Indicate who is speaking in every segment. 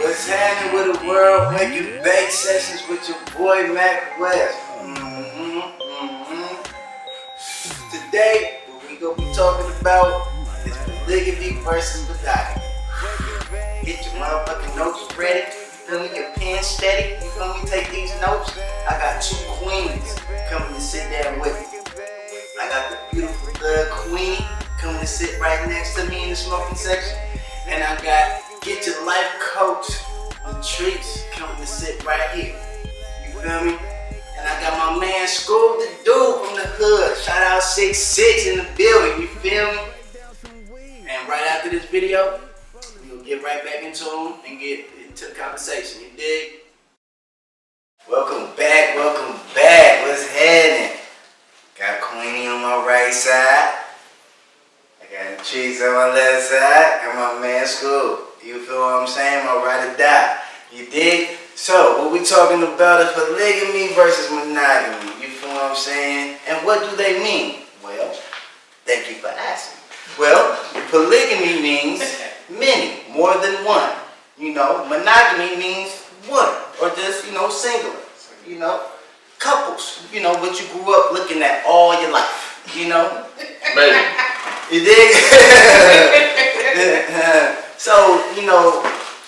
Speaker 1: What's happening with the world? Making bake sessions with your boy Mac West. Today, what we gonna be talking about is polygamy versus monogamy. Get your motherfucking notes ready. You feel me? Your pen steady. You feel me? Take these notes. I got two queens coming to sit down with me. I got the beautiful thug queen coming to sit right next to me in the smoking section. And I got Get Your Life Coach, Latrice, coming to sit right here. You feel me? And I got my man School the Dude from the hood. Shout out 6'6" in the building. You feel me? And right after this video, we'll get right back into him and get into the conversation. You dig? Welcome back. Welcome back. What's happening? Got Queenie on my right side. I got Latrice on my left side. And my man School. You feel what I'm saying? My ride or die. You dig? So, what we talking about is polygamy versus monogamy. You feel what I'm saying? And what do they mean? Well, thank you for asking. Well, polygamy means many, more than one. You know, monogamy means one, or just, singular. Couples. What you grew up looking at all your life.
Speaker 2: Maybe.
Speaker 1: You dig? So,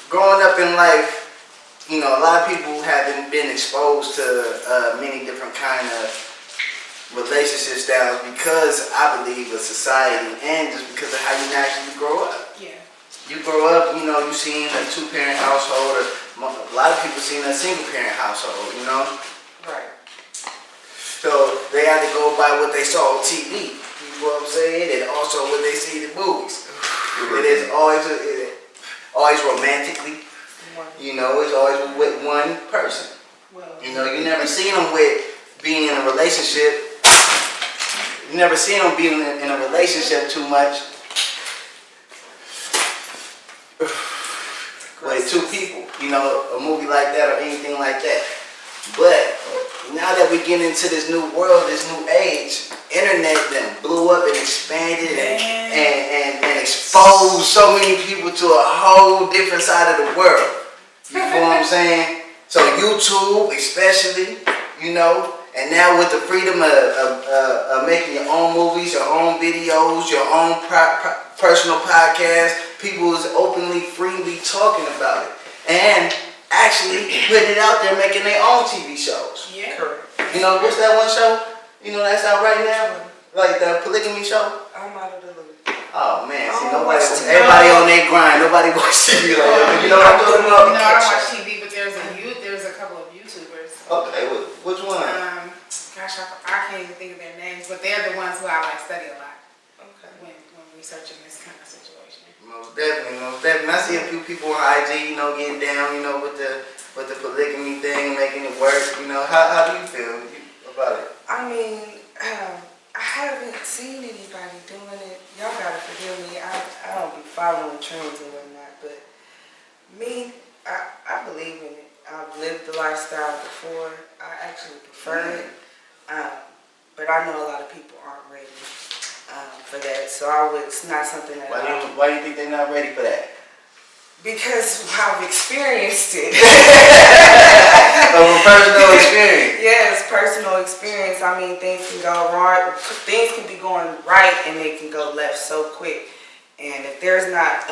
Speaker 1: growing up in life, a lot of people haven't been exposed to many different kind of relationship styles because I believe of society and just because of how you naturally grow up.
Speaker 3: Yeah.
Speaker 1: You grow up, you seen a two-parent household, or a lot of people seen a single-parent household,
Speaker 3: Right.
Speaker 1: So they had to go by what they saw on TV. You know what I'm saying? And also what they see in the movies. It is always romantically. It's always with one person.
Speaker 3: Well,
Speaker 1: You never seen them with being in a relationship. You never seen them being in a relationship too much with two people. A movie like that or anything like that. But now that we get into this new world, this new age, internet then blew up and expanded and exposed so many people to a whole different side of the world. You feel what I'm saying? So YouTube especially, and now with the freedom of making your own movies, your own videos, your own personal podcasts, people is openly, freely talking about it. And actually putting it out there, making their own TV shows.
Speaker 3: yeah.
Speaker 2: Correct.
Speaker 1: What's that one show? That's out right now? Like the polygamy show?
Speaker 3: I'm out of the loop.
Speaker 1: Oh man, see,
Speaker 3: watch
Speaker 1: everybody on their grind. Nobody watch TV like that. You know what I'm talking about?
Speaker 3: No, I don't watch TV, but there's a couple of YouTubers.
Speaker 1: Okay, which one?
Speaker 3: Gosh, I can't even think of their names, but they're the ones who I study a lot.
Speaker 1: Okay.
Speaker 3: When researching this kind of situation.
Speaker 1: Most definitely. I see a few people on IG, getting down, with the polygamy thing, making it work. How do you feel about it?
Speaker 4: I mean, I haven't seen anybody doing it. Y'all gotta forgive me. I don't be following trends and whatnot, but me, I believe in it. I've lived the lifestyle before. I actually prefer it, but I know a lot of people aren't ready for that. So it's not something that.
Speaker 1: Why do you think they're not ready for that?
Speaker 4: Because I've experienced it.
Speaker 1: Of a personal experience.
Speaker 4: Yes, personal experience. I mean, things can go wrong. Things can be going right and they can go left so quick. And if there's not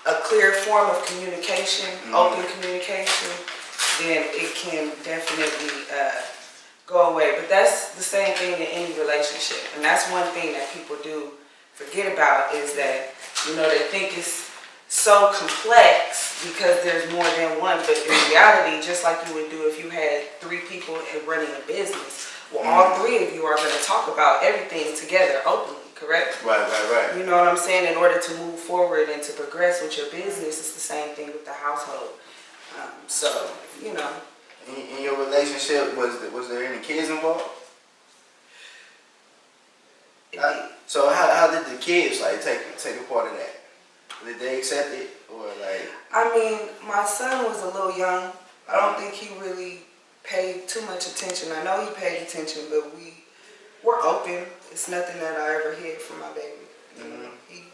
Speaker 4: a clear form of communication, open communication, then it can definitely go away. But that's the same thing in any relationship. And that's one thing that people do forget about is that, they think it's so complex because there's more than one, but in reality, just like you would do if you had 3 people and running a business, all 3 of you are going to talk about everything together openly, correct?
Speaker 1: Right.
Speaker 4: You know what I'm saying? In order to move forward and to progress with your business, it's the same thing with the household.
Speaker 1: In your relationship, was there any kids involved? So how did the kids take a part of that? Did they accept it or like?
Speaker 4: I mean, my son was a little young. I don't think he really paid too much attention. I know he paid attention, but we're open. It's nothing that I ever hid from my baby. He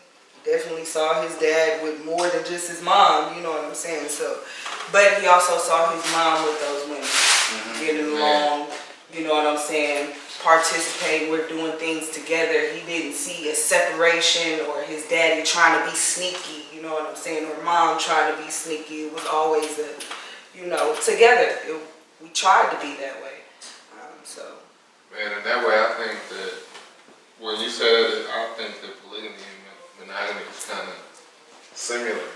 Speaker 4: definitely saw his dad with more than just his mom, you know what I'm saying? So, but he also saw his mom with those women, getting along, you know what I'm saying? Participating, we're doing things together. He didn't see a separation or his daddy trying to be sneaky, you know what I'm saying? Or mom trying to be sneaky. It was always a, you know, together. We tried to be that way. So.
Speaker 2: Man, in that way, I think that when you said it, I think that polygamy and monogamy is kind of similar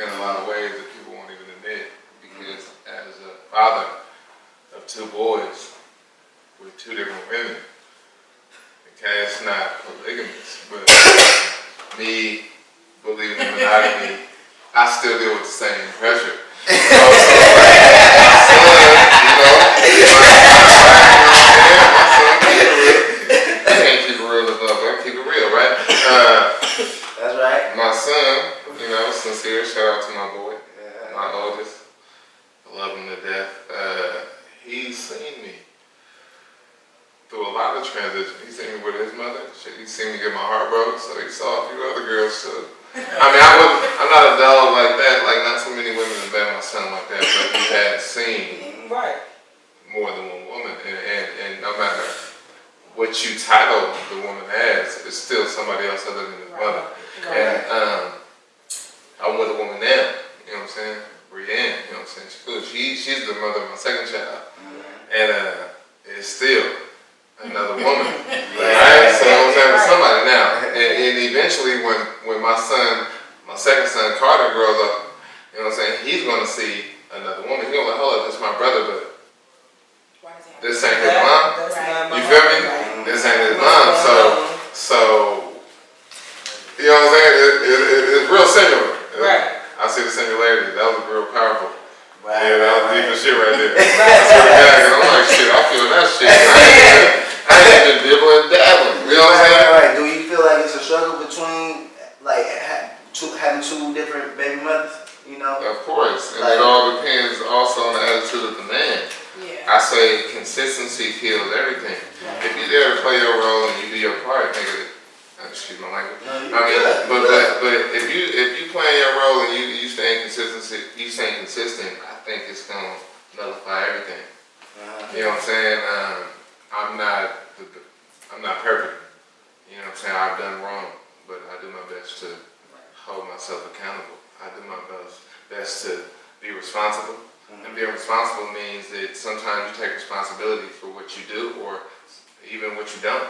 Speaker 2: in a lot of ways that people won't even admit. Because as a father of two boys with two different women, okay, it's not polygamous, but me believing in monogamy, I still deal with the same pressure. You know, so my son, you know, sincere, shout out to my boy, my oldest, I love him to death. He's seen me through a lot of transitions. He's seen me with his mother. He's seen me get my heart broke, so he saw a few other girls too. I mean, I'm not a dog like that, like not too many women have been my son like that, but he had seen more than one woman, and no matter what you title the woman as, it's still somebody else other than his mother. And I'm with a woman now, you know what I'm saying? Brienne, you know what I'm saying? She's the mother of my second child. And it's still another woman. Right? So I'm saying with somebody now. And eventually when my second son, Carter, grows up, you know what I'm saying, he's gonna see another woman. He's gonna be like, hold up, this is my brother, but this ain't his mom. You feel me? This ain't his mom. So you know what I'm saying? It's real similar. I see the similarity. That was real powerful. Yeah, that was deep as shit right there. I'm like, shit, I feel that shit. I ain't been dibbling and dabbling. You know what I'm saying?
Speaker 1: Right. Do you feel like it's a struggle between like having two different baby mothers? You know?
Speaker 2: Of course. And it all depends also on the attitude of the man. I say consistency kills everything. If you're there to play your role and you do your part, nigga, excuse my language. But if you playing your role and you staying consistent, I think it's gonna nullify everything. You know what I'm saying? I'm not perfect. You know what I'm saying? I've done wrong, but I do my best to hold myself accountable. I do my best to be responsible. And being responsible means that sometimes you take responsibility for what you do or even what you don't.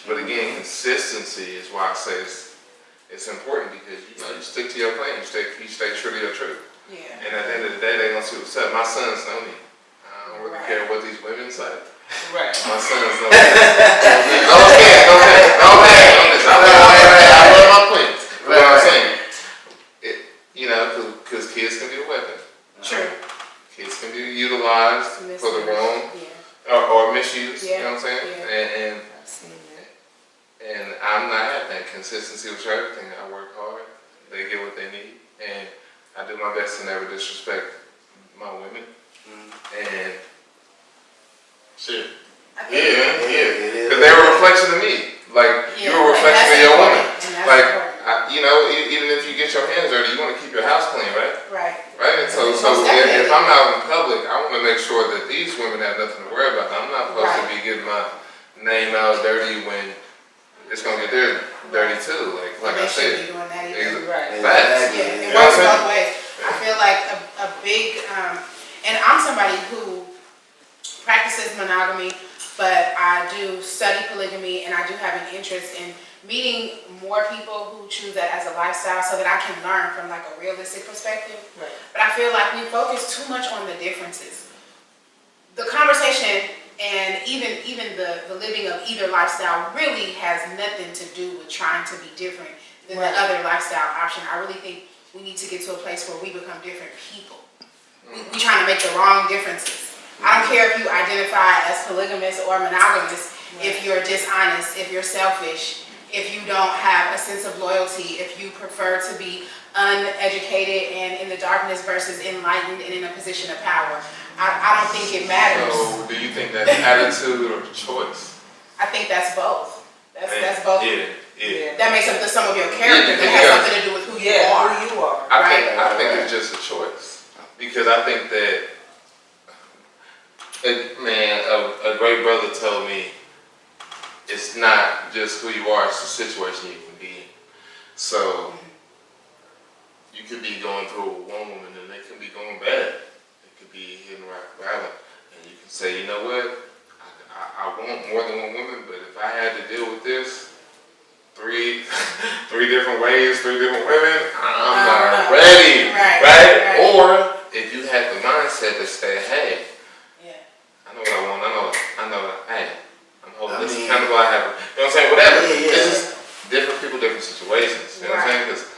Speaker 2: But again, consistency is why I say it's important, because you know you stick to your plan, you stay true to your truth. And at the end of the day, they're gonna see what's up. My sons know me. I don't really care what these women say. My sons know me. Don't I love my queens. You know what I'm saying? You know, because kids can be a weapon.
Speaker 3: True.
Speaker 2: Kids can be utilized for the wrong or misused. You know what I'm saying? And I'm not at that. Consistency with everything. I work hard. They get what they need, and I do my best to never disrespect my women. And shit. Because they were a reflection of me. Like you're a reflection of your woman. Like you know, even if you get your hands dirty, you want to keep your house clean, right? Right. And so if I'm out in public, I want to make sure that these women have nothing to worry about. I'm not supposed to be getting my name out dirty when it's gonna get dirty too. Like I said,
Speaker 3: be doing that
Speaker 2: exactly.
Speaker 3: It works both ways. I feel like a big, and I'm somebody who practices monogamy, but I do study polygamy, and I do have an interest in meeting more people who choose that as a lifestyle, so that I can learn from like a realistic perspective. But I feel like we focus too much on the differences. The conversation and even the living of either lifestyle really has nothing to do with trying to be different than the other lifestyle option. I really think we need to get to a place where we become different people. We trying to make the wrong differences. I don't care if you identify as polygamous or monogamous, if you're dishonest, if you're selfish, if you don't have a sense of loyalty, if you prefer to be uneducated and in the darkness versus enlightened and in a position of power. I don't think it matters.
Speaker 2: So do you think that's attitude or choice?
Speaker 3: I think that's both. That's both.
Speaker 2: Yeah. Yeah.
Speaker 3: That makes up the sum of your character. That has something to do with who you are.
Speaker 4: Who you are.
Speaker 2: I think it's just a choice because I think that a great brother told me it's not just who you are; it's the situation you can be in. So you could be going through one woman and they could be going bad. It could be hidden rock violent, and you can say, you know what? I want more than one woman, but if I had to deal with this. Three different ways, 3 different women, I'm not ready, right? Or if you had the mindset to say, hey, I know what I want, I know, hey, I'm holding this is kind of what I have, you know what I'm saying, whatever.
Speaker 1: Yeah.
Speaker 2: It's just different people, different situations, you know what I'm saying? Because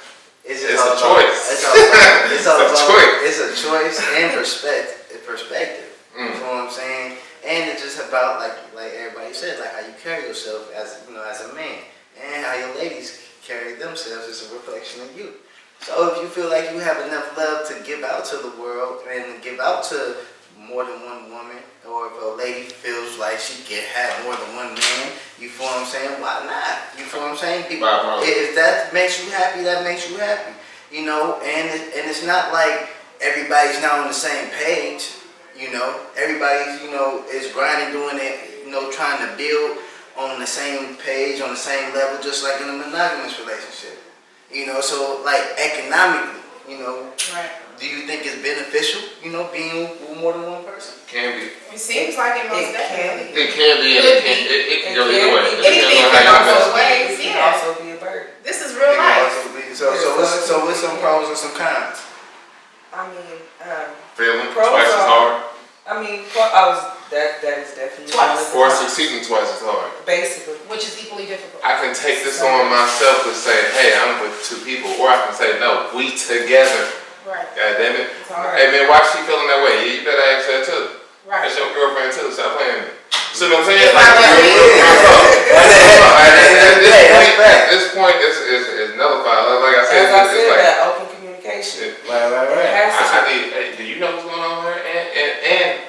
Speaker 1: it's
Speaker 2: a choice.
Speaker 1: It's a choice and perspective. You know what I'm saying? And it's just about like everybody said, like how you carry yourself as a man. And how your ladies carry themselves is a reflection of you. So if you feel like you have enough love to give out to the world and give out to more than one woman, or if a lady feels like she can have more than one man, you feel what I'm saying? Why not? You feel what I'm saying? People, if that makes you happy, that makes you happy. You know, and it's not like everybody's not on the same page. You know, everybody's is grinding, doing it. Trying to build on the same page, on the same level, just like in a monogamous relationship. So like economically,
Speaker 3: Right.
Speaker 1: do you think it's beneficial, being with more than one person?
Speaker 2: Can be.
Speaker 3: It seems like it most definitely.
Speaker 2: It can be, and it can go either way.
Speaker 3: Anything can go both ways.
Speaker 4: It can
Speaker 3: Yeah.
Speaker 4: also be a burden.
Speaker 3: This is real life.
Speaker 1: So what's some pros and some cons?
Speaker 4: I mean,
Speaker 2: Feeling
Speaker 4: pros
Speaker 2: twice as hard.
Speaker 4: That is definitely
Speaker 3: Twice.
Speaker 2: Or succeeding twice as hard.
Speaker 4: basically.
Speaker 3: Which is equally difficult.
Speaker 2: I can take this on myself to say, hey, I'm with 2 people. Or I can say, no, we together.
Speaker 3: Right.
Speaker 2: God damn it.
Speaker 4: It's hard.
Speaker 2: Hey man, why she feeling that way? You better ask her too.
Speaker 3: Right.
Speaker 2: That's your girlfriend too. Stop playing with me. See what I'm saying?
Speaker 3: It's not
Speaker 2: At this point, it's nullified. Like I said,
Speaker 4: As I
Speaker 2: it's
Speaker 4: said,
Speaker 2: like,
Speaker 4: that open communication.
Speaker 1: Right.
Speaker 4: It has to
Speaker 2: I need, hey, do you know what's going on here? And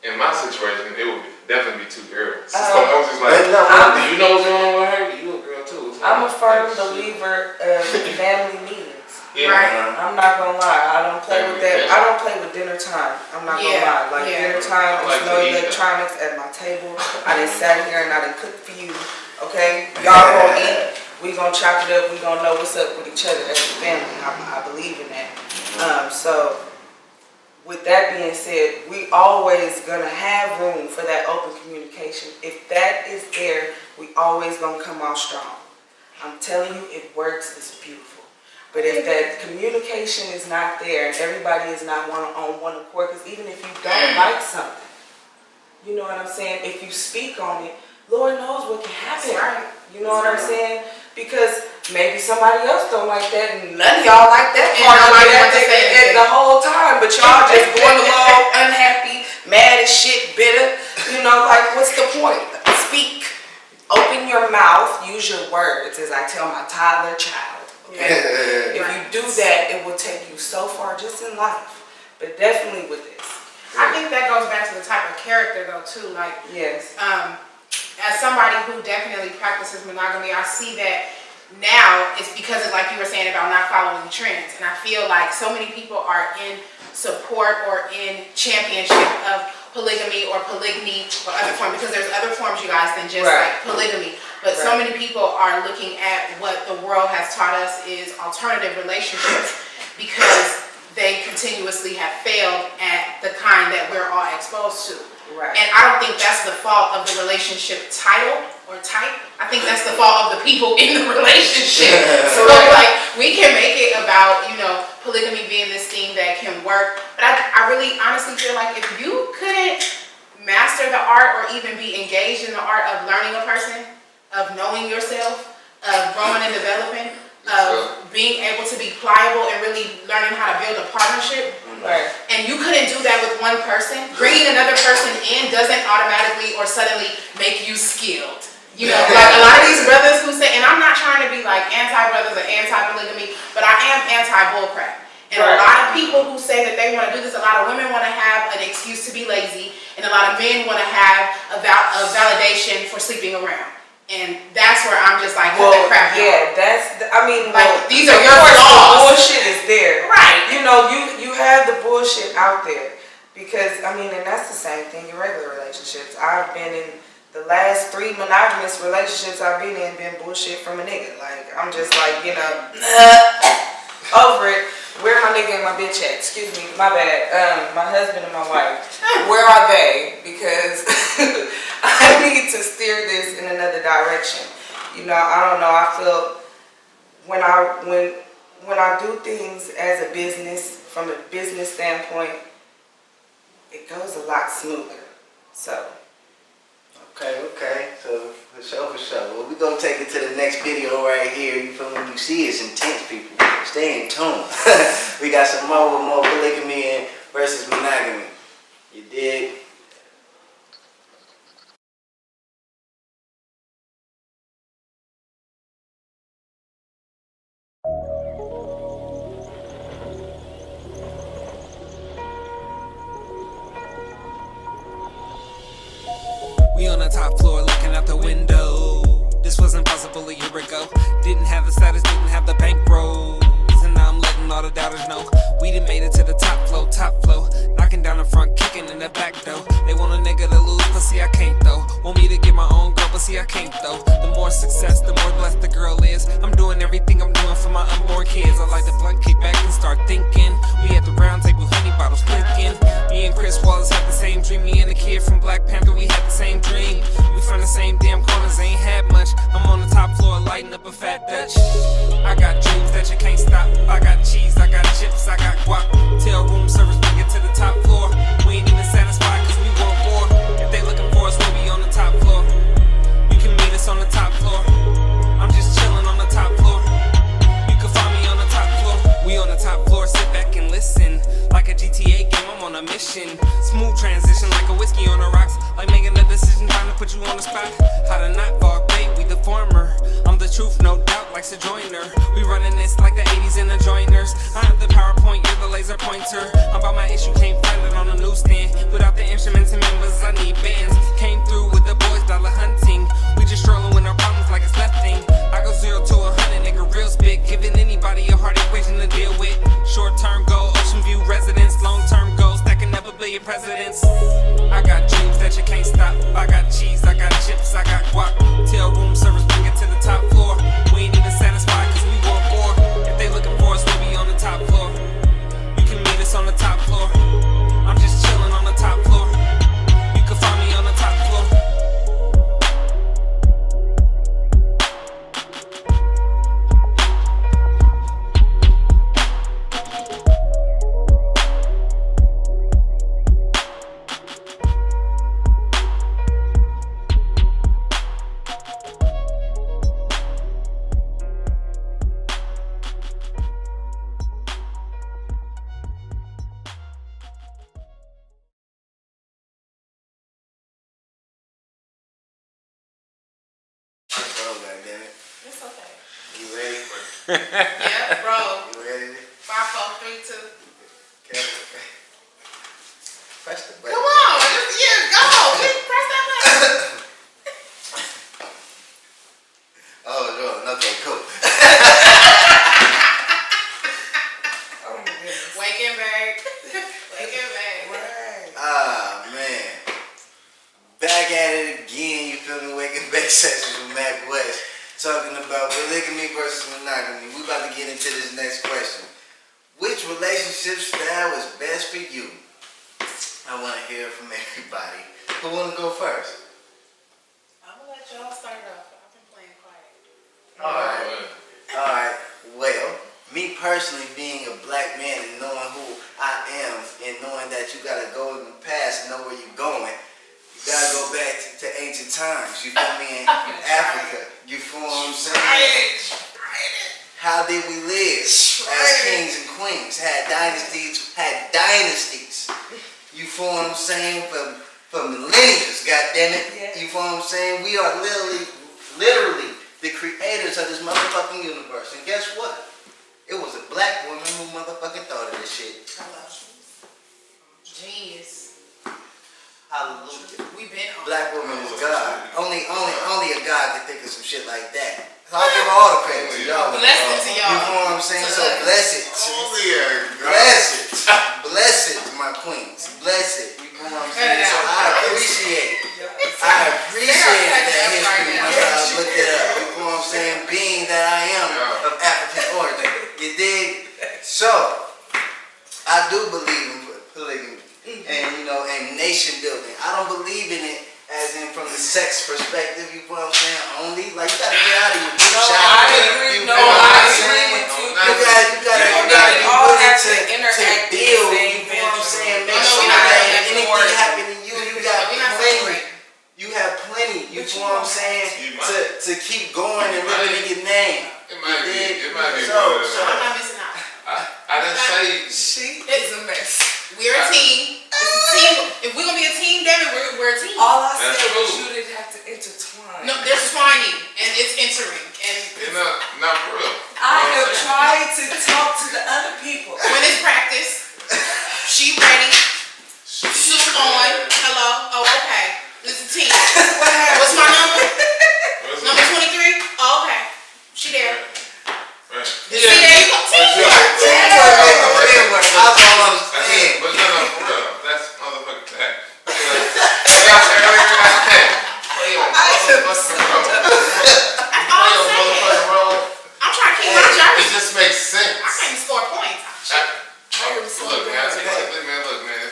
Speaker 2: in my situation, it would definitely be 2 girls. So I was just like, do you know what's going on with her? You a girl too.
Speaker 4: I'm a firm believer of family meetings.
Speaker 2: Yeah.
Speaker 3: Right.
Speaker 4: I'm not gonna lie, I don't play with that. I don't play with dinner time. I'm not gonna lie. Like dinner time, there's no electronics at my table. I done sat here and I done cooked for you. Okay? Y'all gonna eat. We gonna chop it up. We gonna know what's up with each other as a family. I believe in that. So with that being said, we always gonna have room for that open communication. If that is there, we always gonna come out strong. I'm telling you, it works. It's beautiful. But if that communication is not there and everybody is not on one accord, because even if you don't like something, you know what I'm saying? If you speak on it, Lord knows what can happen.
Speaker 3: Right.
Speaker 4: You know what I'm saying? Because maybe somebody else don't like that, and none of y'all like that
Speaker 3: And
Speaker 4: part of
Speaker 3: nobody
Speaker 4: it
Speaker 3: wants to say anything.
Speaker 4: the whole time. But y'all just going along unhappy, mad as shit, bitter. You know, like what's the point? Speak. Open your mouth. Use your words, as I tell my toddler child. Okay? If you do that, it will take you so far just in life. But definitely with this.
Speaker 3: I think that goes back to the type of character though too. Like
Speaker 4: Yes.
Speaker 3: as somebody who definitely practices monogamy, I see that now it's because of, like you were saying, about not following trends. And I feel like so many people are in support or in championship of polygamy or polygyny or other forms, because there's other forms, you guys, than just like polygamy. But so many people are looking at what the world has taught us is alternative relationships, because they continuously have failed at the kind that we're all exposed to.
Speaker 4: Right.
Speaker 3: And I don't think that's the fault of the relationship title or type. I think that's the fault of the people in the relationship. So like we can make it about, polygamy being this thing that can work. But I really honestly feel like if you couldn't master the art or even be engaged in the art of learning a person, of knowing yourself, of growing and developing, of being able to be pliable and really learning how to build a partnership.
Speaker 4: Right.
Speaker 3: And you couldn't do that with one person. Bringing another person in doesn't automatically or suddenly make you skilled. Like a lot of these brothers who say, and I'm not trying to be like anti-brothers or anti-polygamy, but I am anti-bullcrap. And a lot of people who say that they want to do this, a lot of women want to have an excuse to be lazy, and a lot of men want to have a validation for sleeping around. And that's where I'm just like, cut
Speaker 4: Well,
Speaker 3: the crap out.
Speaker 4: yeah,
Speaker 3: Like, these are
Speaker 4: of
Speaker 3: your
Speaker 4: course
Speaker 3: flaws.
Speaker 4: the bullshit is there.
Speaker 3: Right.
Speaker 4: You know, you have the bullshit out there. Because, and that's the same thing in regular relationships. I've been in the last 3 monogamous relationships I've been in been bullshit from a nigga. Like, I'm just like, over it. Where my nigga and my bitch at? Excuse me, my bad. My husband and my wife. Where are they? Because I need to steer this in another direction. I don't know. I feel when I do things as a business, from a business standpoint, it goes a lot smoother. So.
Speaker 1: Okay. So, for sure. Well, we're going to take it to the next video right here. You feel me? You see it's intense, people. Stay in tune. We got some more polygamy versus monogamy. You dig?
Speaker 5: We on the top floor looking out the window. This wasn't possible a year ago. Didn't have the status, didn't have the bankroll. And now I'm letting all the doubters know we done made it to the top flow. Knocking down the front, kicking in the back though. They want a nigga to lose, but see I can't though. Want me to get my own girl, but see I can't though. The more success, the more blessed the girl is. I'm doing everything I'm doing for my unborn kids. I like to blunt, kick back and start thinking. We at the round table, honey bottles clinking. Me and Chris Wallace had the same dream. Me and the kid from Black Panther, we had the same dream. We from the same damn corners, ain't had much. I'm on the top floor, lighting up a fat Dutch. I got dreams that you can't stop. I got cheese, I got chips, I got guac. Tell room service, bring it to the top floor. We ain't even satisfied cause we want more. If they looking for us, we'll be on the top floor. You can meet us on the top floor. I'm just chilling on the top floor. You can find me on the top floor. We on the top floor, sit back and listen. Like a GTA game, I'm on a mission. Smooth transition like a whiskey on the rocks. Like making a decision, trying to put you on the spot. How to not fall, babe, we the former. I'm the truth, no doubt, like Sojourner. We running this like the 80s in the joiners. I have the PowerPoint, you're the laser pointer. I'm about my issue, can't find it on the newsstand. Without the instruments and members, I need bands. Came through with the boys, dollar hunting. We just strolling with our problems like it's left thing. I go 0 to 100, nigga, real spit. Giving anybody a hard equation to deal with. Short-term goal, ocean view residence. Long-term goal, stacking up $1 billion presidents. I got dreams that you can't stop. I got cheese, I got chips, I got guac. Tell room service, bring it to the top floor. We ain't even satisfied cause we want more. If they looking for us, we'll be on the top floor. You can meet us on the top floor. I'm just chilling on the top floor. You can find me on the top floor.
Speaker 1: Bro, goddammit.
Speaker 3: It's okay.
Speaker 1: You ready?
Speaker 3: Yeah, bro.
Speaker 1: You ready?
Speaker 3: 5, 4, 3, 2.
Speaker 1: Okay. Press the button.
Speaker 3: Come on, go. Press that button.
Speaker 1: Oh, no. Okay, cool.
Speaker 4: Oh my goodness.
Speaker 3: Waking back.
Speaker 4: Right.
Speaker 1: Ah, man. Back at it again, you feel me? Waking back sessions with Mac West. Talking about polygamy versus monogamy. We about to get into this next question. Which relationship style is best for you? I want to hear from everybody. Who want to go first?
Speaker 3: I'm gonna let y'all start off. I've been playing quiet.
Speaker 1: Alright. Well, me personally being a black man and knowing who I am and knowing that you gotta go in the past and know where you're going, you gotta go back to ancient times. You feel me? In Africa. You feel what I'm saying? How did we live as kings and queens? Had dynasties. You feel what I'm saying? For millennia, goddammit.
Speaker 4: Yeah.
Speaker 1: You feel what I'm saying? We are literally the creators of this motherfucking universe. And guess what? It was a black woman who motherfucking thought of this shit.
Speaker 3: Genius.
Speaker 1: Hallelujah.
Speaker 3: We've been on.
Speaker 1: Black woman is God. Only a God can think of some shit like that. So I'll give all the credit to y'all.
Speaker 3: Blessings to y'all.
Speaker 1: You know what I'm saying? So bless it.
Speaker 2: Only a
Speaker 1: Bless it. Bless it, my queens. Bless it. You know what I'm saying? So I appreciate that history once I looked it up. You know what I'm saying? Being that I am of African origin. You dig? So, I do believe in polygamy. And, you know, and nation building. I don't believe in it as in from the sex perspective, you know what I'm saying? Only, like, you gotta get out of your
Speaker 4: I agree with you.
Speaker 1: You gotta be willing to build, you know what I'm saying? Make sure that anything happen to you, you got plenty. You have plenty, you know what I'm saying? To keep going and living in your name.
Speaker 2: It might be
Speaker 1: So,
Speaker 3: I'm not missing out.
Speaker 2: I didn't say.
Speaker 4: She is a mess.
Speaker 3: We're a team. It's a team. If we're gonna be a team, damn it, we're a team.
Speaker 4: All I
Speaker 2: That's
Speaker 4: said was
Speaker 2: true.
Speaker 4: you didn't have to intertwine.
Speaker 3: No, there's twining and it's entering and
Speaker 2: You know, not for real.
Speaker 4: I have tried to talk to the other people.
Speaker 3: when it's practice, she ready, suit on. Hello. Oh, okay. It's a team. What's my number? Number 23. Oh, okay. She there.
Speaker 2: Right.
Speaker 3: See, there you go.
Speaker 2: But no, for real. That's motherfucking fact. Play on motherfucking role.
Speaker 3: I'm trying to keep my job.
Speaker 2: It just makes sense.
Speaker 3: I can't even score points.
Speaker 2: Look, man, if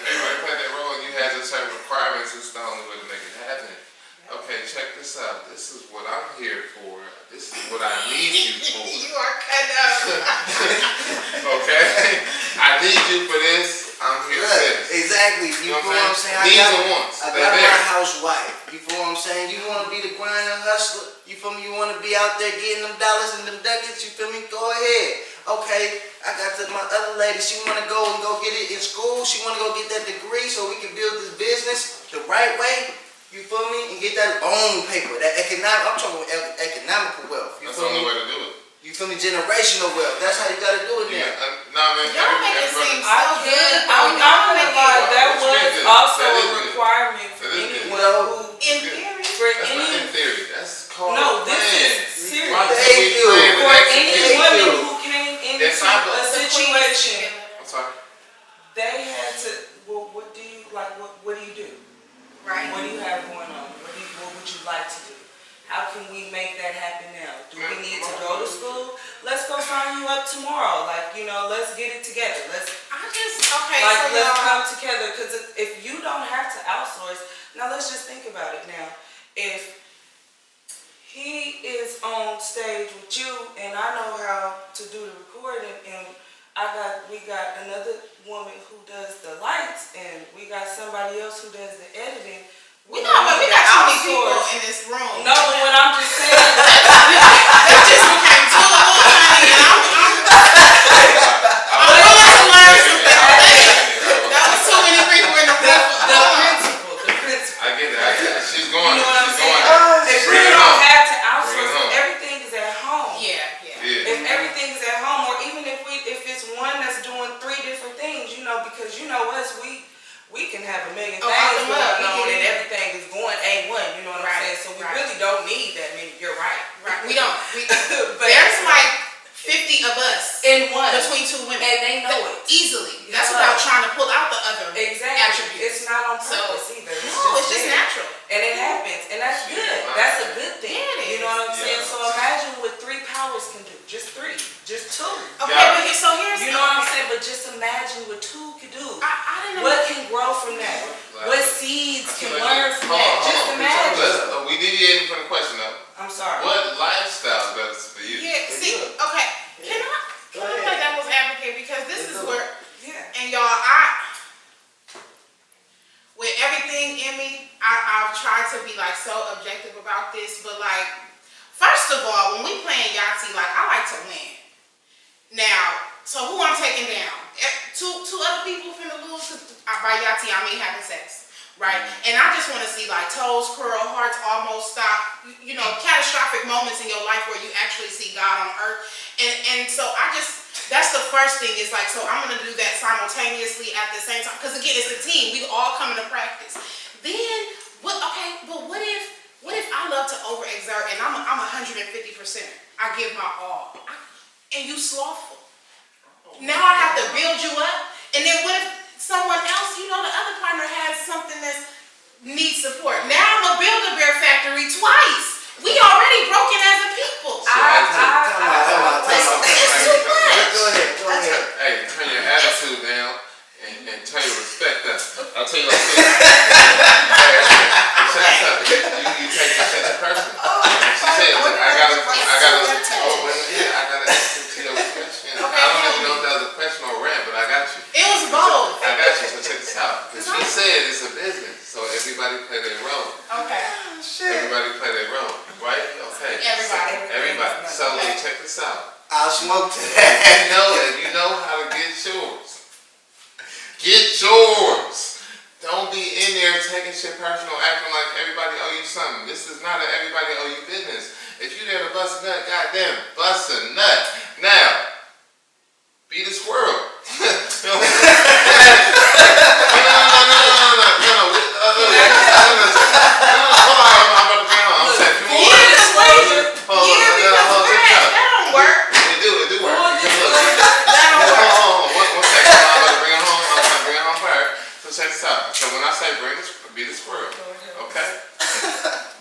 Speaker 2: everybody played that role and you had your certain requirements, it's the only way to make it happen. Okay, check this out. This is what I'm here for. This is what I need you for.
Speaker 3: You are cut up.
Speaker 2: Okay? I need you for this. I'm here for this.
Speaker 1: Exactly. You know what I'm saying?
Speaker 2: Needs and wants.
Speaker 1: I got my housewife. You feel what I'm saying? You want to be the grinding hustler? You feel me? You want to be out there getting them dollars and them ducats? You feel me? Go ahead. Okay, I got my other lady. She want to go get it in school. She want to go get that degree so we can build this business the right way. You feel me? And get that loan paper, that I'm talking about economical wealth. You
Speaker 2: That's
Speaker 1: feel
Speaker 2: the only
Speaker 1: me?
Speaker 2: way to do it.
Speaker 1: You feel me? Generational wealth. That's how you gotta do it now.
Speaker 2: Nah, man.
Speaker 3: Y'all make it seem so good.
Speaker 4: I'm not gonna lie, that
Speaker 2: Which
Speaker 4: was
Speaker 2: is good.
Speaker 4: also
Speaker 2: That is
Speaker 4: a
Speaker 2: good.
Speaker 4: requirement for
Speaker 2: That is good.
Speaker 4: anyone
Speaker 1: Well,
Speaker 4: who,
Speaker 3: In theory.
Speaker 4: for
Speaker 2: That's not
Speaker 4: any,
Speaker 2: in theory. That's called
Speaker 4: no,
Speaker 2: a
Speaker 4: this
Speaker 2: plan.
Speaker 4: is serious.
Speaker 2: Why can't
Speaker 1: Thank
Speaker 2: we
Speaker 1: you.
Speaker 2: plan and
Speaker 4: For any
Speaker 2: execute?
Speaker 4: women who came into
Speaker 2: Yes, I
Speaker 4: a
Speaker 2: will.
Speaker 4: situation,
Speaker 2: I'm sorry.
Speaker 4: they had to, well, what do you, like, what do you do?
Speaker 3: Right.
Speaker 4: What do you have going on? What would you like to do? How can we make that happen now? Do we need to go to school? Let's go sign you up tomorrow. Like, you know, let's get it together. Let's come together. Because if you don't have to outsource, now let's just think about it now. If he is on stage with you and I know how to do the recording and we got another woman who does the lights and we got somebody else who does the editing.
Speaker 3: We know, but we got too many people in this room.
Speaker 4: No, but what I'm just saying.
Speaker 3: That just became too little, honey, and I'm willing to learn some things. That was too many people in the room.
Speaker 4: The principle.
Speaker 2: I get it. She's going.
Speaker 4: You know what I'm
Speaker 2: She's
Speaker 4: saying?
Speaker 2: going.
Speaker 4: If
Speaker 2: Bring
Speaker 4: you
Speaker 2: it
Speaker 4: don't
Speaker 2: on.
Speaker 4: have to
Speaker 2: Bring it
Speaker 4: outsource,
Speaker 2: on.
Speaker 4: everything is at home.
Speaker 3: Yeah.
Speaker 2: Yeah.
Speaker 4: If everything is at home, or even if it's one that's doing 3 different things, you know, because you know us, we can have a million things going on and everything is going A1, you know what I'm saying? So we really don't need that many. You're right.
Speaker 3: We don't.
Speaker 4: But
Speaker 3: There's like 50 of us
Speaker 4: in one
Speaker 3: between 2 women.
Speaker 4: and they know it.
Speaker 3: Easily. That's without trying to pull out the other
Speaker 4: Exactly.
Speaker 3: attributes.
Speaker 4: It's not on purpose either.
Speaker 3: It's just
Speaker 4: there.
Speaker 3: natural.
Speaker 4: And it happens. And that's good. That's a good thing.
Speaker 3: Yeah, it is.
Speaker 4: You know what I'm saying?
Speaker 2: Yeah.
Speaker 4: So imagine what 3 powers can do. Just 3. Just 2.
Speaker 3: Okay,
Speaker 2: Yeah.
Speaker 3: but so here's
Speaker 4: You know what I'm saying? But just imagine what 2 could do.
Speaker 3: I didn't know.
Speaker 4: What can grow from that? What seeds can learn from
Speaker 2: Hold
Speaker 4: that?
Speaker 2: on.
Speaker 4: Just imagine.
Speaker 2: We deviated from the question though.
Speaker 4: I'm sorry.
Speaker 2: What lifestyle does for you?
Speaker 3: Yeah, see, okay. Can I play devil's advocate? Because this is where,
Speaker 4: Yeah.
Speaker 3: and y'all, with everything in me, I've tried to be like so objective about this, but like, first of all, when we playing Yahtzee, like I like to win. Now, so who I'm taking down? Two other people finna lose, cause by Yahtzee I mean having sex, right? And I just want to see like toes curl, hearts almost stop, you know, catastrophic moments in your life where you actually see God on earth. And so that's the first thing is like, so I'm gonna do that simultaneously at the same time, because again, it's a team. We all come into practice. then what? Okay, but what if I love to overexert and I'm 150%. I give my all, and you slothful. Now I have to build you up, and then what if someone else, the other partner has something that needs support? Now I'm a Build-A-Bear factory twice. We already broken as a people.
Speaker 1: Time out.
Speaker 3: It's too much.
Speaker 1: Go ahead.
Speaker 2: Hey, turn your attitude down and turn your respect up. I'll tell you like this. You take this as a person. She said, I gotta answer to your question. I don't even know if that was a question or a rant, but I got you.
Speaker 3: It was both.
Speaker 2: I got you, so check this out. Because she said it's a business, so everybody play their role.
Speaker 3: Okay.
Speaker 2: Everybody play their role, right? Okay. Everybody. So check this out.
Speaker 1: I'll smoke to that.
Speaker 2: You know how to get yours. Get yours. Don't be in there taking shit personal, acting like everybody owe you something. This is not an everybody owe you business. If you there to bust a nut, goddamn, bust a nut. Now, be the squirrel. Be the squirrel, okay?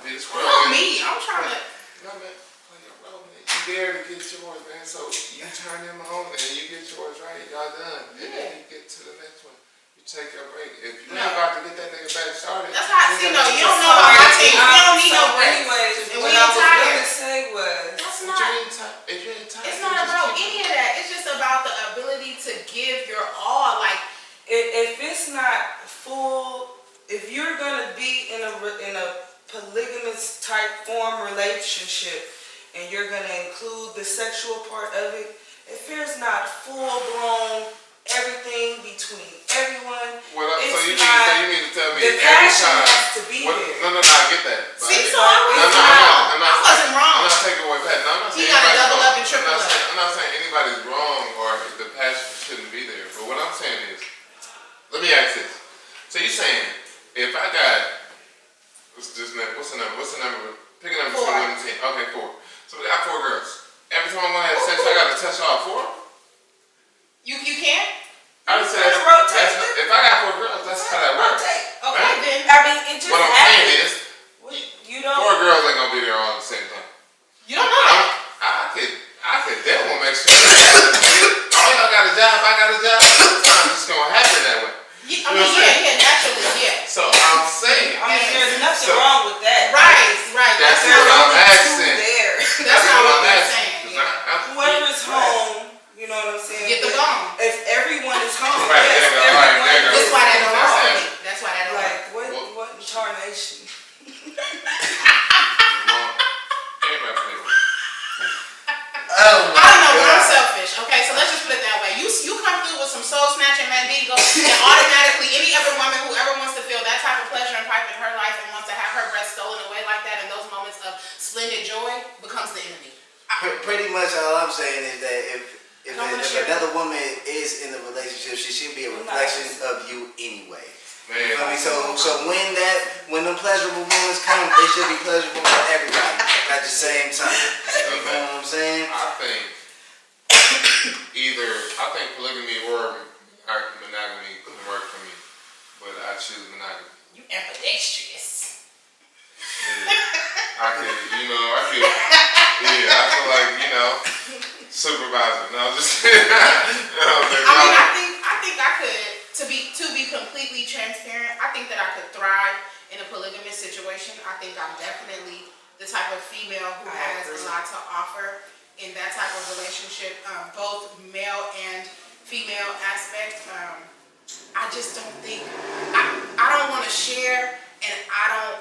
Speaker 2: Be the squirrel.
Speaker 3: Not me. I'm trying to.
Speaker 2: No, man. Play your role, man. You there to get yours, man. So you turn him on and you get yours right. Y'all done. And then you get to the next one. You take your break. If you ain't about to get that nigga back started.
Speaker 3: That's how I see. No, you don't know about my team. We don't need no breaks.
Speaker 4: Anyways,
Speaker 3: And
Speaker 4: what
Speaker 3: we
Speaker 4: I
Speaker 3: ain't
Speaker 4: was
Speaker 3: tired.
Speaker 4: gonna say was,
Speaker 3: That's
Speaker 2: What
Speaker 3: not.
Speaker 2: you mean tired? If you ain't tired,
Speaker 3: It's not about any of that. It's just about the ability to give your all. Like,
Speaker 4: if it's not full, if you're gonna be in a polygamous type form relationship and you're gonna include the sexual part of it, if there's not full blown everything between everyone,
Speaker 2: so you mean to tell me
Speaker 4: the
Speaker 2: every
Speaker 4: passion
Speaker 2: time?
Speaker 4: has to be there.
Speaker 2: No, I get that.
Speaker 3: see, so I wasn't wrong. I wasn't wrong.
Speaker 2: I'm not taking away that. No, I'm not
Speaker 3: He
Speaker 2: saying
Speaker 3: gotta
Speaker 2: anybody's
Speaker 3: double
Speaker 2: wrong.
Speaker 3: up and triple up.
Speaker 2: I'm not saying anybody's wrong or the passion shouldn't be there. But what I'm saying is, let me ask this. So you're saying, if I got, what's the number? Pick a number
Speaker 3: 4.
Speaker 2: between 1 and 10. Okay, 4. So we got 4 girls. Every time I want to have sex, I got to touch all 4?
Speaker 3: You can't?
Speaker 2: I would say if I got 4 girls, that's how that works.
Speaker 3: Okay,
Speaker 2: Right?
Speaker 3: then.
Speaker 4: I mean, it just
Speaker 2: What I'm saying
Speaker 4: happens.
Speaker 2: is,
Speaker 4: You don't.
Speaker 2: 4 girls ain't gonna be there all at the same time.
Speaker 3: You don't know.
Speaker 2: I could definitely make sure that all y'all got a job, I got a job. It's just gonna happen that way.
Speaker 3: I mean, yeah, naturally, yeah.
Speaker 2: So I'm saying,
Speaker 4: I mean, there's nothing wrong with that.
Speaker 3: Right.
Speaker 2: that's
Speaker 3: not
Speaker 2: what I'm
Speaker 3: what
Speaker 2: asking.
Speaker 4: There.
Speaker 3: That's not what
Speaker 2: I'm
Speaker 3: they're
Speaker 2: asking.
Speaker 3: saying. Yeah.
Speaker 4: Whoever's home, you know what I'm saying?
Speaker 3: Get the
Speaker 4: But
Speaker 3: bone.
Speaker 4: If everyone is home,
Speaker 2: Right,
Speaker 4: yes,
Speaker 2: there you go, right,
Speaker 4: everyone
Speaker 2: there you go.
Speaker 3: That's why that don't work for
Speaker 2: That's
Speaker 3: me. That's why that don't work.
Speaker 4: Like, what in tarnation?
Speaker 2: Everybody play with it.
Speaker 1: Oh my
Speaker 3: I don't know, but I'm
Speaker 1: God.
Speaker 3: selfish. Okay, so let's just put it that way. You come through with some soul snatching Mandigo, and automatically any other woman who ever wants to feel that type of pleasure and pipe in her life and wants to have her breath stolen away like that in those moments of splendid joy becomes the enemy.
Speaker 1: Pretty much all I'm saying is that if another woman is in a relationship, she should be a reflection of you anyway.
Speaker 2: Man.
Speaker 1: You feel me? So when them pleasurable moments come, they should be pleasurable for everybody at the same time. You know what I'm saying?
Speaker 2: I think polygamy or monogamy can work for me, but I choose monogamy.
Speaker 3: You ambidextrous.
Speaker 2: Yeah. I feel like, supervisor. No, I'm just kidding.
Speaker 3: I think I could, to be completely transparent, I think that I could thrive in a polygamous situation. I think I'm definitely the type of female who has a lot to offer in that type of relationship, both male and female aspect. I just don't think, I don't want to share, and I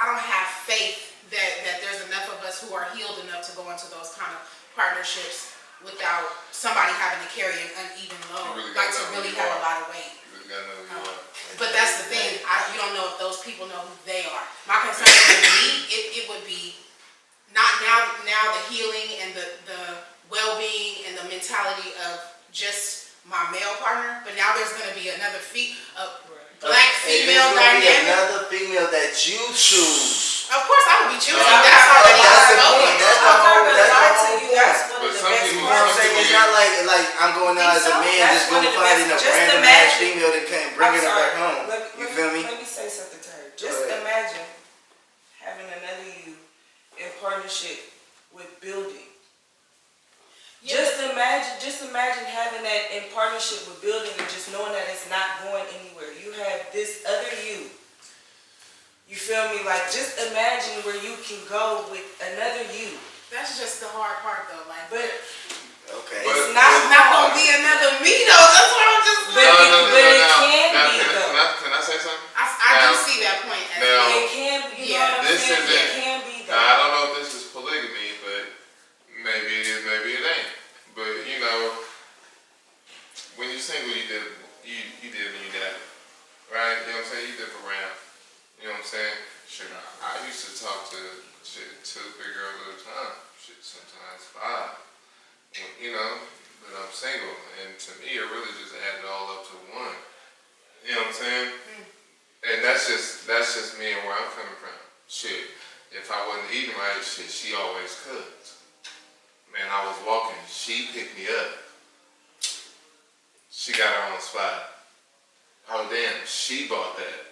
Speaker 3: don't have faith that there's enough of us who are healed enough to go into those kind of partnerships without somebody having to carry an uneven load, to really have a lot of weight.
Speaker 2: You really gotta know who you are.
Speaker 3: But that's the thing, you don't know if those people know who they are. My concern with me, it would be not now the healing and the well-being and the mentality of just my male partner, but now there's going to be another black
Speaker 1: If
Speaker 3: female
Speaker 1: it's gonna be
Speaker 3: dynamic.
Speaker 1: another female that you choose.
Speaker 3: Of course, I would be choosing.
Speaker 2: No,
Speaker 3: That's already
Speaker 1: that's the
Speaker 3: spoken.
Speaker 1: point. That's the
Speaker 4: I'm not
Speaker 1: whole.
Speaker 4: gonna
Speaker 1: That's the
Speaker 4: lie to
Speaker 1: whole
Speaker 4: you,
Speaker 1: point.
Speaker 4: that's one
Speaker 2: But
Speaker 4: of the
Speaker 2: some
Speaker 4: best
Speaker 2: people-
Speaker 1: You know what I'm
Speaker 4: parts.
Speaker 1: saying? It's not like I'm going out as a
Speaker 4: So,
Speaker 1: man
Speaker 4: that's
Speaker 1: just
Speaker 4: one
Speaker 1: going
Speaker 4: of the
Speaker 1: finding a
Speaker 4: best- just
Speaker 1: random ass
Speaker 4: imagine-
Speaker 1: female that can't bring
Speaker 4: I'm
Speaker 1: it
Speaker 4: sorry.
Speaker 1: back home. You feel me?
Speaker 4: Let me say something to her. Just
Speaker 1: Go ahead.
Speaker 4: imagine having another you in partnership with building.
Speaker 3: Yeah,
Speaker 4: Just imagine having that in partnership with building and just knowing that it's not going anywhere. You have this other you. You feel me? Like, just imagine where you can go with another you.
Speaker 3: That's just the hard part, though. Like,
Speaker 4: But
Speaker 1: Okay.
Speaker 4: it's
Speaker 2: But-
Speaker 4: not
Speaker 3: it's not gonna be another me, though. That's what I'm just
Speaker 4: But
Speaker 3: like.
Speaker 4: it can be,
Speaker 2: Now,
Speaker 4: though.
Speaker 2: can I say something?
Speaker 3: I do
Speaker 2: Now-
Speaker 3: see that point. As
Speaker 2: now-
Speaker 3: well.
Speaker 4: It can be, you
Speaker 3: Yeah.
Speaker 4: know what I'm
Speaker 2: This
Speaker 4: saying?
Speaker 2: isn't-
Speaker 4: It can be,
Speaker 2: Now,
Speaker 4: though.
Speaker 2: I don't know if this is polygamy, but maybe it is, maybe it ain't. But you know, when you're single, you did when you got it, right? You know what I'm saying? You dip around. You know what I'm saying? Shit, I used to talk to shit 2-3 girls at a time. Shit, sometimes 5. You know, but I'm single, and to me, it really just added all up to one. You know what I'm saying? And that's just me and where I'm coming from. Shit, if I wasn't eating right, shit, she always cooked. Man, I was walking, she picked me up. She got her own spot. Oh damn, she bought that.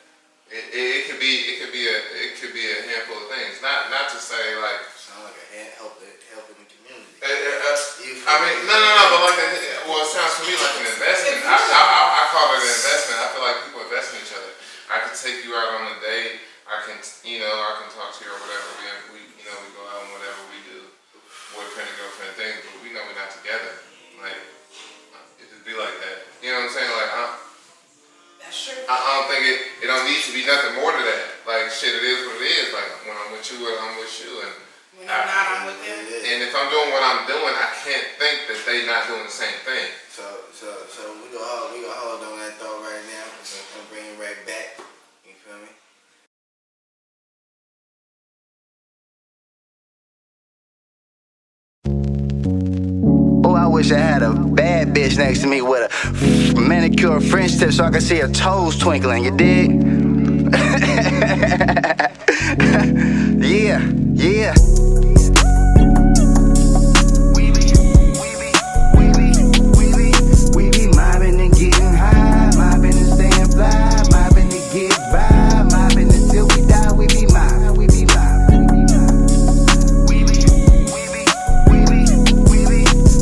Speaker 2: It could be a handful of things. Not to say like.
Speaker 1: Sound like a hand helping the community.
Speaker 2: I mean, no, but like, well, it sounds to me like an investment. I call it an investment. I feel like people invest in each other. I can take you out on a date. I can talk to you or whatever. We go out and whatever we do, boyfriend and girlfriend things, but we know we're not together. Like, it just be like that. You know what I'm saying? Like,
Speaker 3: That's true.
Speaker 2: I don't think it don't need to be nothing more to that. Like, shit, it is what it is. Like, when I'm with you, I'm with you, and.
Speaker 3: When I'm not, I'm with them.
Speaker 2: And if I'm doing what I'm doing, I can't think that they not doing the same thing.
Speaker 1: So we gonna hold on that thought right now and bring it right back. You feel me? Oh, I wish I had a bad bitch next to me with a manicure French tip so I could see her toes twinkling. You dig? Yeah. We be mobbing and getting high, mobbing and staying fly, mobbing to get by, mobbing until we die. We be mobbing.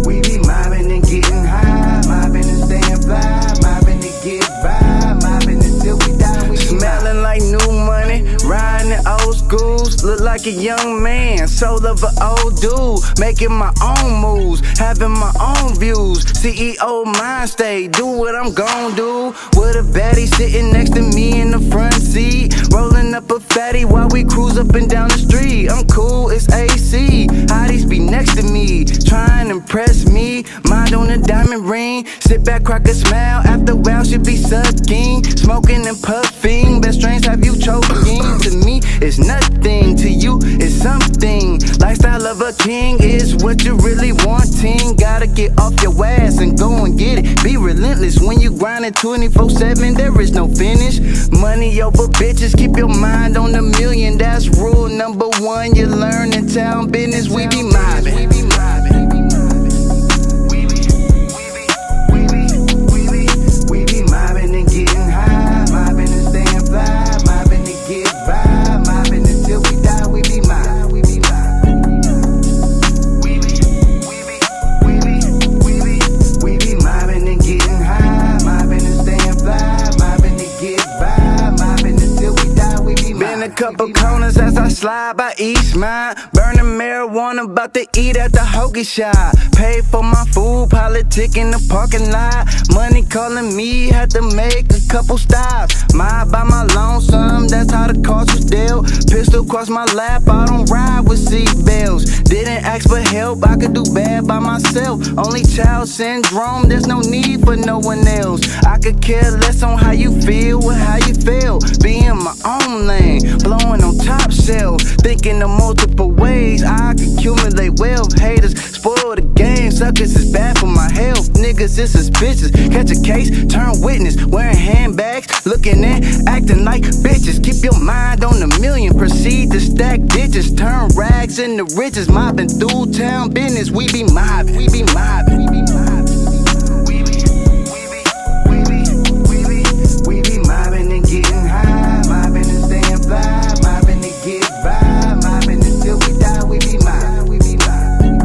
Speaker 1: We be mobbing and getting high, mobbing and staying fly, mobbing to get by, mobbing until we die. We be smelling like new money, riding in old schools, look like a young man, soul of an old dude, making my own moves, having my own views, CEO mind state, do what I'm gon' do, with a baddie sitting next to me in the front seat, rolling up a fatty while we cruise up and down the street. I'm cool, it's AC, hotties be next to me, trying to impress me, mind on a diamond ring, sit back, crack a smile, after a while she be sucking, smoking and puffing, best strains have you choking, to me it's nothing, to you it's something, lifestyle of a king is what you really wanting, gotta get off your ass and go and get it, be relentless when you grinding 24/7, there is no finish, money over bitches, keep your mind on the million, that's rule number 1, you learn in town business, we be mobbing. We be mobbing and getting high, mobbing and staying fly, mobbing to get by, mobbing until we die. We be mobbing. We be mobbing and getting high, mobbing and staying fly, mobbing to get by, mobbing until we die. We be mobbing. Been a couple corners as I slide by East Mine, burning marijuana, about to eat at the hoagie shop. Paid for my food, politic in the parking lot. Money calling me, had to make a couple stops. Mob by my lonesome, that's how the cards was dealt. Pistol across my lap, I don't ride with seatbelts. Didn't ask for help, I could do bad by myself. Only child syndrome, there's no need for no one else. I could care less on how you feel or how you feel. Be in my own lane, blowing on top shelf. Thinking of multiple ways I could accumulate wealth. Haters spoil the game, suckers is bad for my health. Niggas is suspicious, catch a case, turn witness. Wearing handbags, looking and acting like bitches. Keep your mind on the million, proceed to stack digits. Turn rags into riches, mobbing through town business. We be mobbing, we be mobbing, we be mobbing. We be mobbing and getting high, mobbing and staying fly, mobbing to get by, mobbing until we die. We be mobbing, we be mobbing.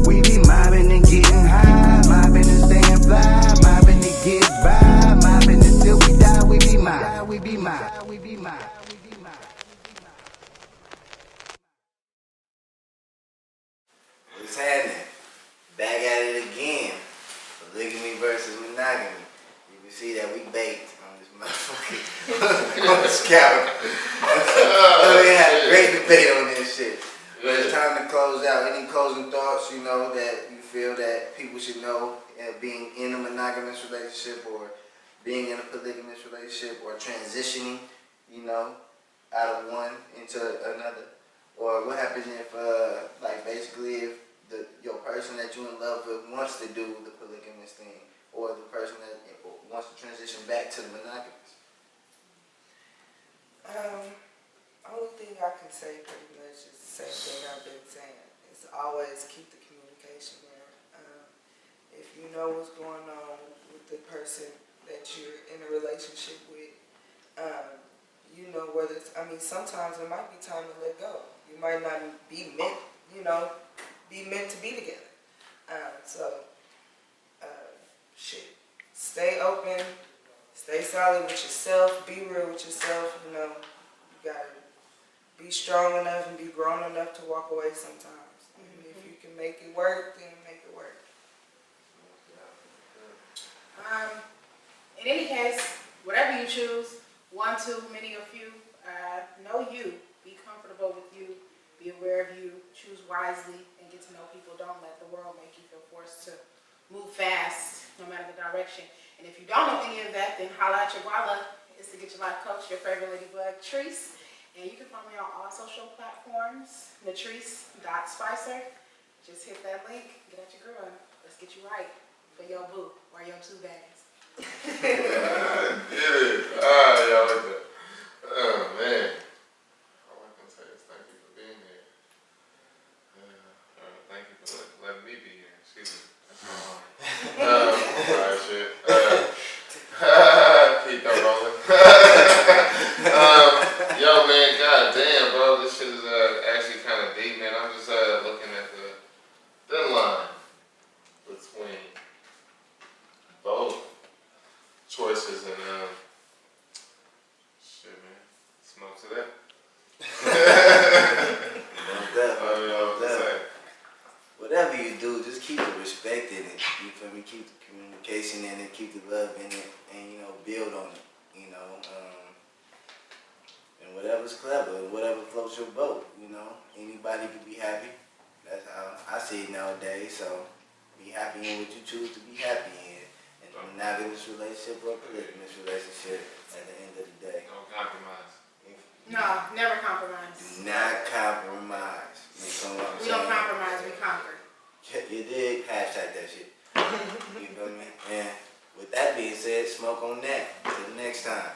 Speaker 1: We be mobbing and getting high, mobbing and staying fly, mobbing to get by, mobbing until we die. We be mobbing, we be mobbing, we be mobbing. What's happening? Back at it again. Polygamy versus monogamy. You can see that we baked on this motherfucker on this camera. We had a great debate on this shit. But it's time to close out. Any closing thoughts, you know, that you feel that people should know, being in a monogamous relationship or being in a polygamous relationship or transitioning, you know, out of one into another? Or what happens if, like, basically if your person that you're in love with wants to do the polygamous thing, or the person that wants to transition back to the monogamous?
Speaker 4: Only thing I can say pretty much is the same thing I've been saying. It's always keep the communication there. If you know what's going on with the person that you're in a relationship with, you know whether it's, I mean, sometimes it might be time to let go. You might not be meant, you know, be meant to be together. Shit. Stay open, stay solid with yourself, be real with yourself, you know. You gotta be strong enough and be grown enough to walk away sometimes. And if you can make it work, then make it work.
Speaker 3: In any case, whatever you choose, one, two, many, or few, know you, be comfortable with you, be aware of you, choose wisely, and get to know people. Don't let the world make you feel forced to move fast, no matter the direction. And if you don't know any of that, then holla at your guala. It's to Get Your Life Coach, your favorite ladybug, Treese. And you can find me on all social platforms, Latrice.Spicer. Just hit that link, get at your girl. Let's get you right for your boo or your two bags.
Speaker 2: Yeah. Y'all like that. Oh, man. All I can say is thank you for being here. Thank you for letting me be here. Excuse me. Alright, shit. Keep that rolling. Yo, man, goddamn, bro. This shit is actually kind of deep, man. I'm just looking at the thin line between both choices and shit, man. Smoke to that.
Speaker 1: Whatever you do, just keep the respect in it. You feel me? Keep the communication in it, keep the love in it, and, you know, build on it. You know, and whatever's clever, whatever floats your boat. You know, anybody can be happy. That's how I see it nowadays. So be happy in what you choose to be happy in. And a monogamous relationship or a polygamous relationship. At the end of the day,
Speaker 2: Don't compromise.
Speaker 3: No, never compromise.
Speaker 1: Do not compromise.
Speaker 3: We don't compromise, we conquer.
Speaker 1: You dig? Hashtag that shit. You feel me? And with that being said, smoke on that. Till next time.